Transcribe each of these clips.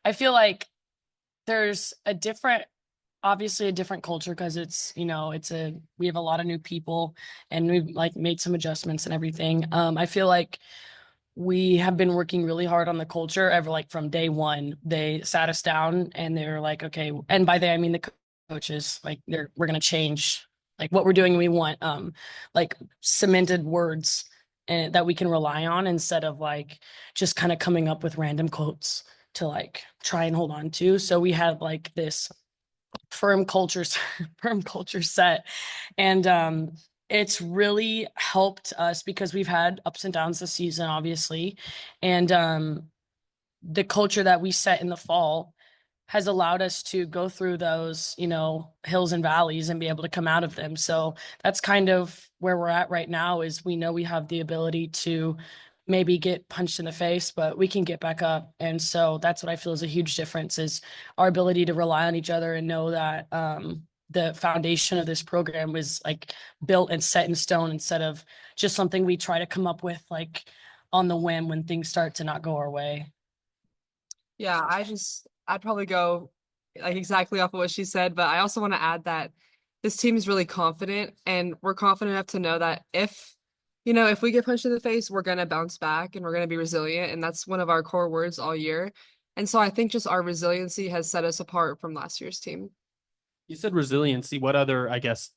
I feel like there's obviously a different culture because we have a lot of new people and we've like made some adjustments and everything. I feel like we have been working really hard on the culture ever like from day one. They sat us down and they were like, okay, and by they I mean the coaches, like we're gonna change like what we're doing. We want like cemented words and that we can rely on instead of like just kind of coming up with random quotes to like try and hold on to. So we had like this firm cultures firm culture set and it's really helped us because we've had ups and downs this season obviously and the culture that we set in the fall has allowed us to go through those hills and valleys and be able to come out of them. So that's kind of where we're at right now is we know we have the ability to maybe get punched in the face, but we can get back up. And so that's what I feel is a huge difference is our ability to rely on each other and know that the foundation of this program was like built and set in stone instead of just something we try to come up with like on the whim when things start to not go our way. Yeah, I'd probably go like exactly off of what she said, but I also want to add that this team is really confident and we're confident enough to know that if we get punched in the face, we're going to bounce back and we're going to be resilient. And that's one of our core words all year. And so I think just our resiliency has set us apart from last year's team. You said resiliency. What other, I guess,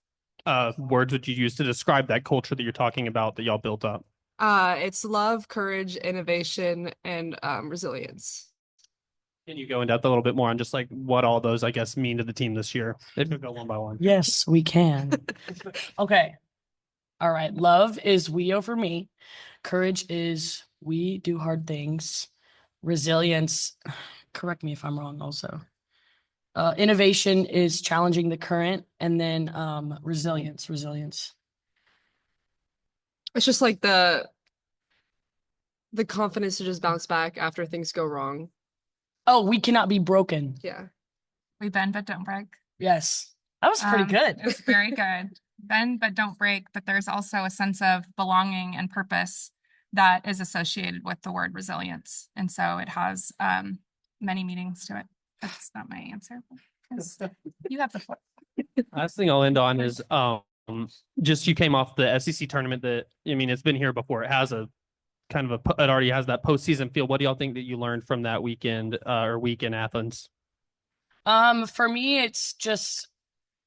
words would you use to describe that culture that you're talking about that y'all built up? It's love, courage, innovation, and resilience. Can you go into that a little bit more on just like what all those, I guess, mean to the team this year? If we go one by one. Yes, we can. Okay. All right. Love is we over me. Courage is we do hard things. Resilience, correct me if I'm wrong also. Innovation is challenging the current, and then resilience. It's just like the confidence to just bounce back after things go wrong. Oh, we cannot be broken. Yeah. We bend but don't break. Yes. That was pretty good. It was very good. Bend but don't break, but there's also a sense of belonging and purpose that is associated with the word resilience. And so it has many meanings to it. That's not my answer. You have the floor. Last thing I'll end on is just you came off the SEC tournament that I mean it's been here before. It has a kind of it already has that postseason feel. What do y'all think that you learned from that weekend or week in Athens? For me, it's just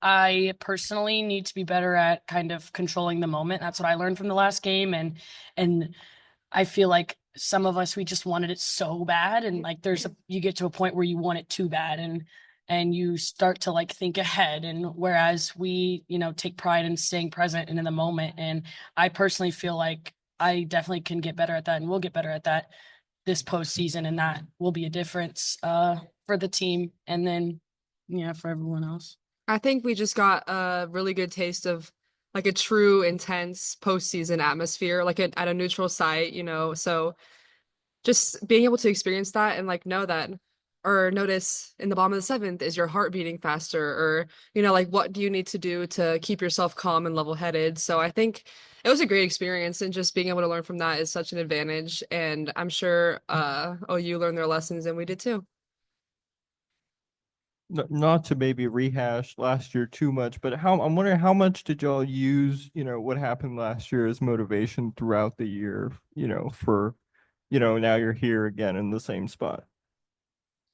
I personally need to be better at kind of controlling the moment. That's what I learned from the last game, and I feel like some of us we just wanted it so bad, and like you get to a point where you want it too bad, and you start to like think ahead, and whereas we take pride in staying present and in the moment, and I personally feel like I definitely can get better at that, and we'll get better at that this postseason, and that will be a difference for the team, and then for everyone else. I think we just got a really good taste of like a true intense postseason atmosphere, like at a neutral site. So just being able to experience that and like know that or notice in the bottom of the seventh, is your heart beating faster? Or, like what do you need to do to keep yourself calm and level headed? So I think it was a great experience and just being able to learn from that is such an advantage. And I'm sure OU learned their lessons and we did too. Not to maybe rehash last year too much, but I'm wondering how much did y'all use, what happened last year as motivation throughout the year, for, now you're here again in the same spot.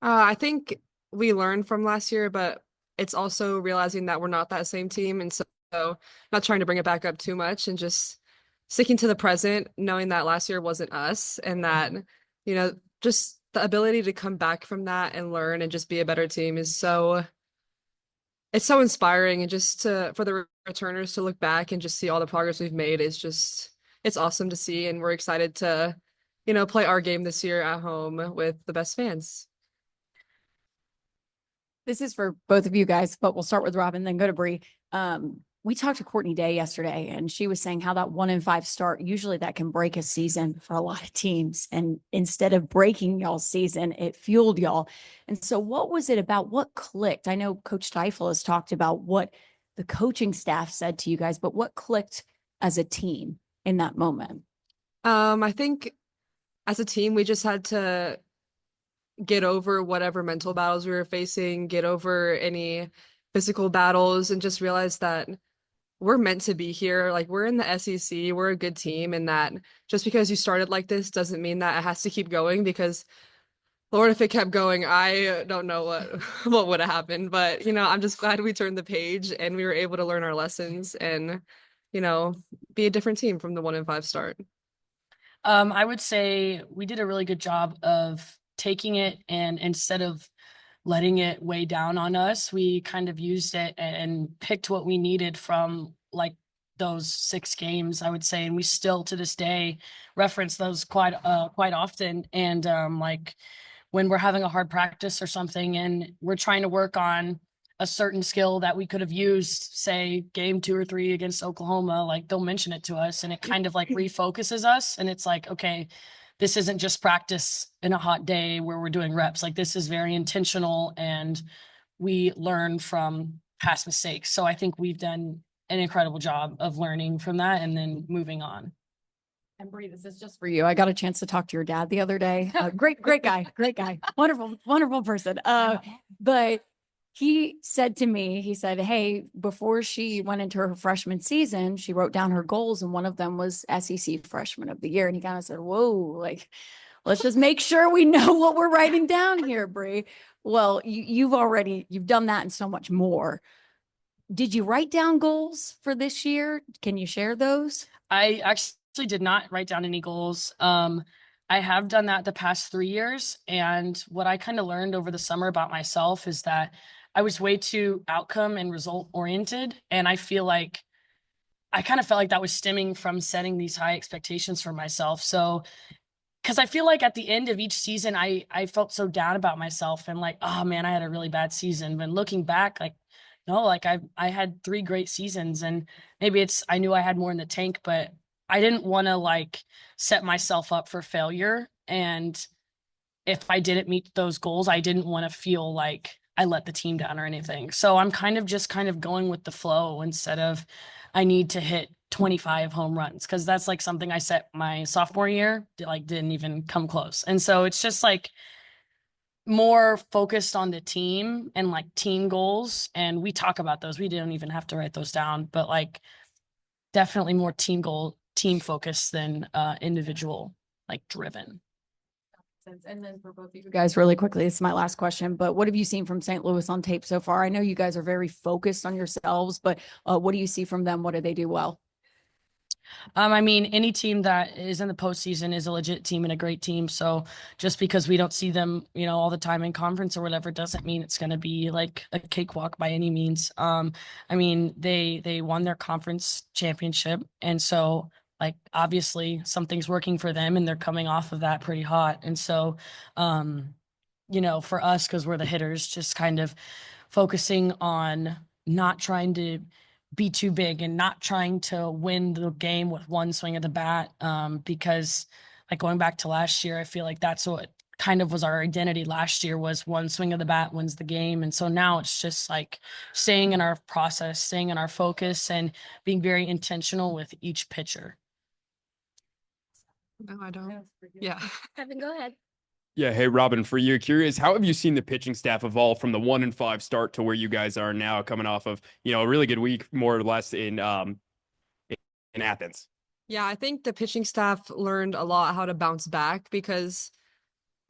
I think we learned from last year, but it's also realizing that we're not that same team. And so not trying to bring it back up too much and just sticking to the present, knowing that last year wasn't us and that, just the ability to come back from that and learn and just be a better team is it's so inspiring. And just for the returners to look back and just see all the progress we've made is just, it's awesome to see. And we're excited to, play our game this year at home with the best fans. This is for both of you guys, but we'll start with Robyn, then go to Bri. We talked to Courtney Day yesterday, and she was saying how that 1-5 start, usually that can break a season for a lot of teams. And instead of breaking y'all's season, it fueled y'all. And so what was it about? What clicked? I know Coach Teifel has talked about what the coaching staff said to you guys, but what clicked as a team in that moment? I think as a team, we just had to get over whatever mental battles we were facing, get over any physical battles, and just realize that we're meant to be here. Like, we're in the SEC, we're a good team, and that just because you started like this doesn't mean that it has to keep going, because Lord, if it kept going, I don't know what what would have happened. But, I'm just glad we turned the page and we were able to learn our lessons and, you know, be a different team from the 1-5 start. I would say we did a really good job of taking it, and instead of letting it weigh down on us, we kind of used it and picked what we needed from like those 6 games, I would say. And we still to this day reference those quite often. And like when we're having a hard practice or something and we're trying to work on a certain skill that we could have used, say game 2 or 3 against Oklahoma, like they'll mention it to us and it kind of like refocuses us. And it's like, okay, this isn't just practice in a hot day where we're doing reps. Like this is very intentional and we learn from past mistakes. So I think we've done an incredible job of learning from that and then moving on. And Bri, this is just for you. I got a chance to talk to your dad the other day. Great guy, wonderful person. But he said to me, he said, hey, before she went into her freshman season, she wrote down her goals, and one of them was SEC Freshman of the Year. And he kind of said, whoa, like, let's just make sure we know what we're writing down here, Bri. Well, you've done that and so much more. Did you write down goals for this year? Can you share those? I actually did not write down any goals. I have done that the past 3 years. And what I kind of learned over the summer about myself is that I was way too outcome and result oriented. And I feel like I kind of felt like that was stemming from setting these high expectations for myself. So, because I feel like at the end of each season, I felt so down about myself and like, oh man, I had a really bad season. But looking back, like, no, like I had 3 great seasons, and maybe I knew I had more in the tank, but I didn't want to like set myself up for failure. And if I didn't meet those goals, I didn't want to feel like I let the team down or anything. So I'm kind of going with the flow instead of I need to hit 25 home runs, because that's like something I set my sophomore year, like didn't even come close. And so it's just like more focused on the team and like team goals. And we talk about those. We didn't even have to write those down, but like definitely more team focused than individual, like driven. And then for both of you guys, really quickly, this is my last question, but what have you seen from St. Louis on tape so far? I know you guys are very focused on yourselves, but what do you see from them? What do they do well? I mean, any team that is in the postseason is a legit team and a great team. So just because we don't see them, all the time in conference or whatever, doesn't mean it's going to be like a cakewalk by any means. I mean, they won their conference championship, and so like obviously something's working for them, and they're coming off of that pretty hot. And so, for us, because we're the hitters, just kind of focusing on not trying to be too big and not trying to win the game with one swing of the bat. Because like going back to last year, I feel like that's what kind of was our identity last year, was one swing of the bat wins the game. And so now it's just like staying in our process, staying in our focus, and being very intentional with each pitcher. No, I don't. Yeah. Kevin, go ahead. Yeah. Hey, Robyn, for you, curious, how have you seen the pitching staff evolve from the 1-5 start to where you guys are now, coming off of, a really good week, more or less in Athens? Yeah, I think the pitching staff learned a lot how to bounce back, because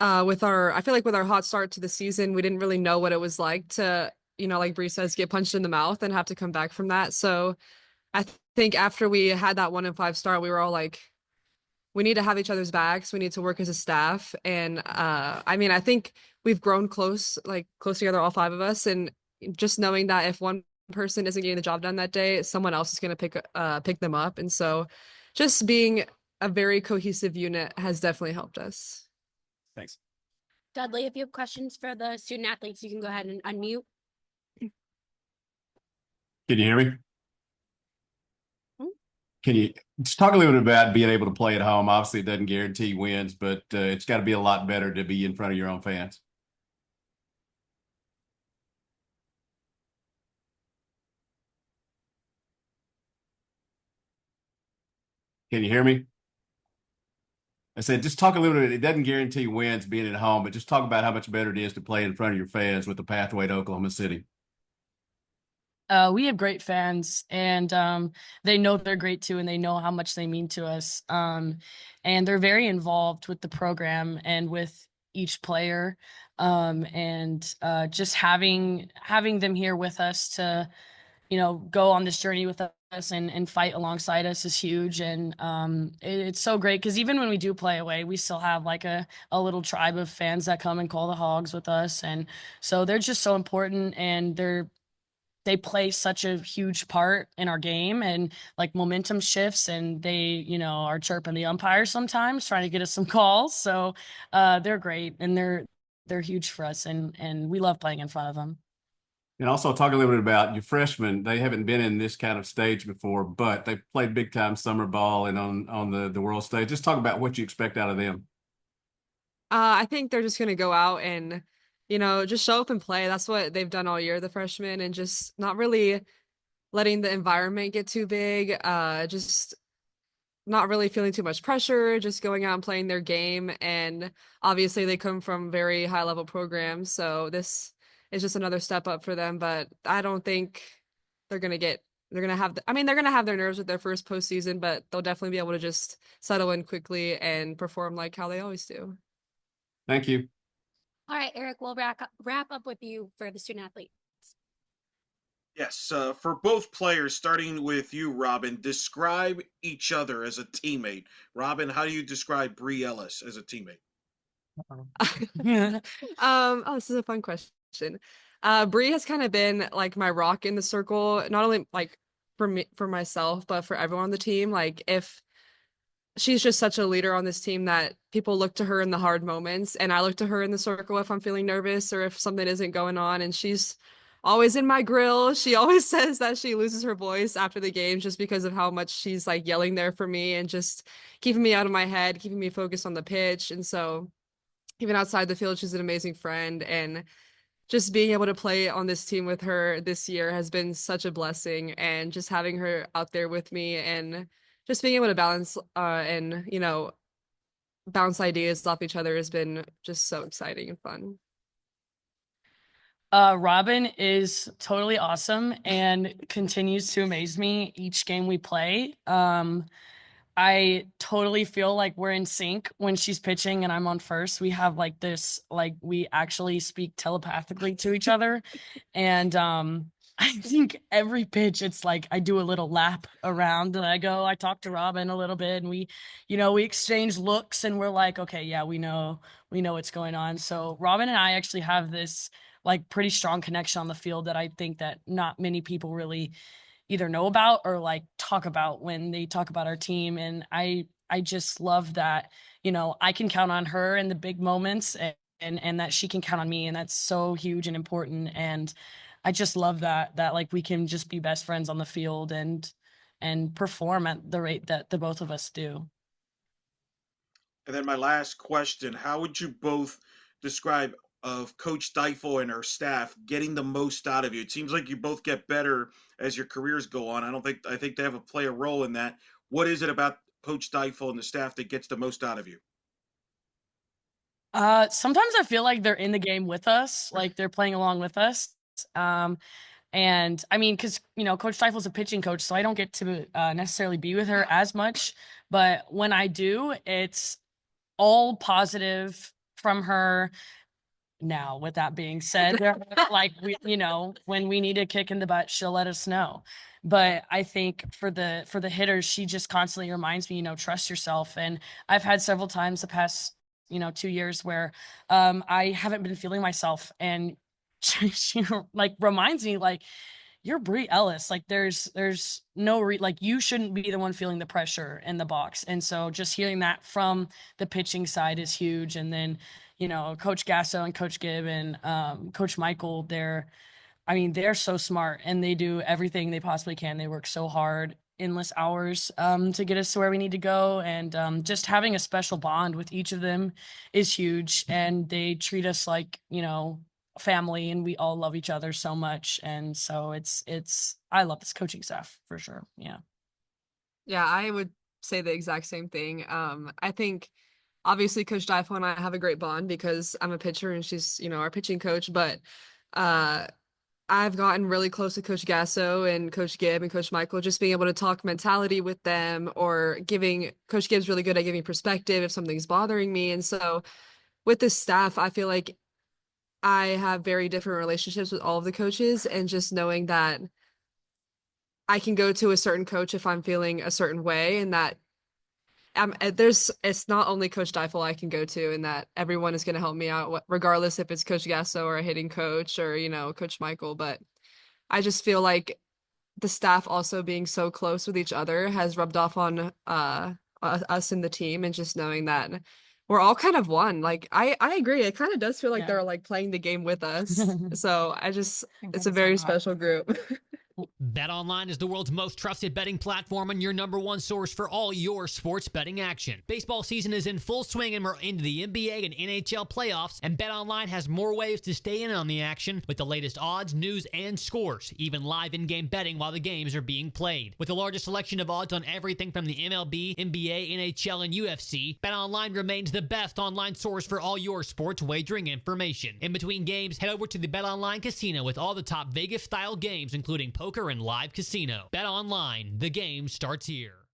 I feel like with our hot start to the season, we didn't really know what it was like to, like Bri says, get punched in the mouth and have to come back from that. So I think after we had that 1-5 start, we were all like, we need to have each other's backs. We need to work as a staff. And I mean, I think we've grown close together, all 5 of us. And just knowing that if one person isn't getting the job done that day, someone else is going to pick them up. And so just being a very cohesive unit has definitely helped us. Thanks. Dudley, if you have questions for the student athletes, you can go ahead and unmute. Can you hear me? Can you just talk a little bit about being able to play at home? Obviously, it doesn't guarantee wins, but it's got to be a lot better to be in front of your own fans. Can you hear me? I said, just talk a little bit. It doesn't guarantee wins being at home, but just talk about how much better it is to play in front of your fans with the pathway to Oklahoma City. We have great fans, and they know they're great too, and they know how much they mean to us. And they're very involved with the program and with each player. And just having them here with us to, go on this journey with us and fight alongside us is huge. And it's so great because even when we do play away, we still have like a little tribe of fans that come and call the Hogs with us. And so they're just so important, and they play such a huge part in our game, and like momentum shifts, and they, are chirping the umpires sometimes trying to get us some calls. So they're great, and they're huge for us, and we love playing in front of them. And also talk a little bit about your freshmen. They haven't been in this kind of stage before, but they played big time summer ball and on the world stage. Just talk about what you expect out of them. I think they're just gonna go out and, just show up and play. That's what they've done all year, the freshmen, and just not really letting the environment get too big. Just not really feeling too much pressure, just going out and playing their game. And obviously they come from very high level programs, so this is just another step up for them. But I don't think they're gonna get they're gonna have they're gonna have their nerves with their first postseason, but they'll definitely be able to just settle in quickly and perform like how they always do. Thank you. All right, Eric, we'll wrap up with you for the student athlete. Yes, for both players, starting with you, Robyn, describe each other as a teammate. Robyn, how do you describe Bri Ellis as a teammate? This is a fun question. Bri has kind of been like my rock in the circle, not only like for me, for myself, but for everyone on the team. Like, if she's just such a leader on this team that people look to her in the hard moments, and I look to her in the circle if I'm feeling nervous or if something isn't going on, and she's always in my grill. She always says that she loses her voice after the games just because of how much she's like yelling there for me and just keeping me out of my head, keeping me focused on the pitch. And so even outside the field, she's an amazing friend, and just being able to play on this team with her this year has been such a blessing. And just having her out there with me and just being able to balance and bounce ideas off each other has been just so exciting and fun. Robyn is totally awesome and continues to amaze me each game we play. I totally feel like we're in sync when she's pitching and I'm on first. We have like this, like we actually speak telepathically to each other. And I think every pitch it's like I do a little lap around and I talk to Robyn a little bit, and we exchange looks, and we're like, okay, yeah, we know what's going on. So Robyn and I actually have this like pretty strong connection on the field that I think that not many people really either know about or like talk about when they talk about our team. And I just love that, I can count on her in the big moments, and that she can count on me, and that's so huge and important. And I just love that like we can just be best friends on the field and perform at the rate that the both of us do. And then my last question, how would you both describe of Coach Deifel and her staff getting the most out of you? It seems like you both get better as your careers go on. I think they have a play a role in that. What is it about Coach Deifel and the staff that gets the most out of you? Sometimes I feel like they're in the game with us, like they're playing along with us. And I mean, because Coach Steifel's a pitching coach, so I don't get to necessarily be with her as much. But when I do, it's all positive from her. Now, with that being said, like when we need a kick in the butt, she'll let us know. But I think for the hitters, she just constantly reminds me, trust yourself. And I've had several times the past 2 years where I haven't been feeling myself, and she like reminds me like, you're Bri Ellis. Like there's no like you shouldn't be the one feeling the pressure in the box. And so just hearing that from the pitching side is huge. And then, Coach Gasso and Coach Gibb and Coach Michael, they're so smart, and they do everything they possibly can. They work so hard, endless hours to get us to where we need to go. And just having a special bond with each of them is huge. And they treat us like, family, and we all love each other so much. And so I love this coaching staff for sure. Yeah. Yeah, I would say the exact same thing. I think obviously Coach Difo and I have a great bond because I'm a pitcher and she's, our pitching coach, but I've gotten really close to Coach Gasso and Coach Gibb and Coach Michael, just being able to talk mentality with them, or Coach Gibb's really good at giving perspective if something's bothering me. And so with this staff, I feel like I have very different relationships with all of the coaches, and just knowing that I can go to a certain coach if I'm feeling a certain way, and that it's not only Coach Difel I can go to, and that everyone is going to help me out, regardless if it's Coach Gasso or a hitting coach or, Coach Michael. But I just feel like the staff also being so close with each other has rubbed off on us in the team, and just knowing that we're all kind of one. Like, I agree. It kind of does feel like they're like playing the game with us. So it's a very special group. BetOnline is the world's most trusted betting platform and your number one source for all your sports betting action. Baseball season is in full swing and we're into the NBA and NHL playoffs, and BetOnline has more ways to stay in on the action with the latest odds, news, and scores, even live in-game betting while the games are being played. With the largest selection of odds on everything from the MLB, NBA, NHL, and UFC, BetOnline remains the best online source for all your sports wagering information. In between games, head over to the BetOnline Casino with all the top Vegas-style games, including poker and live casino. BetOnline, the game starts here.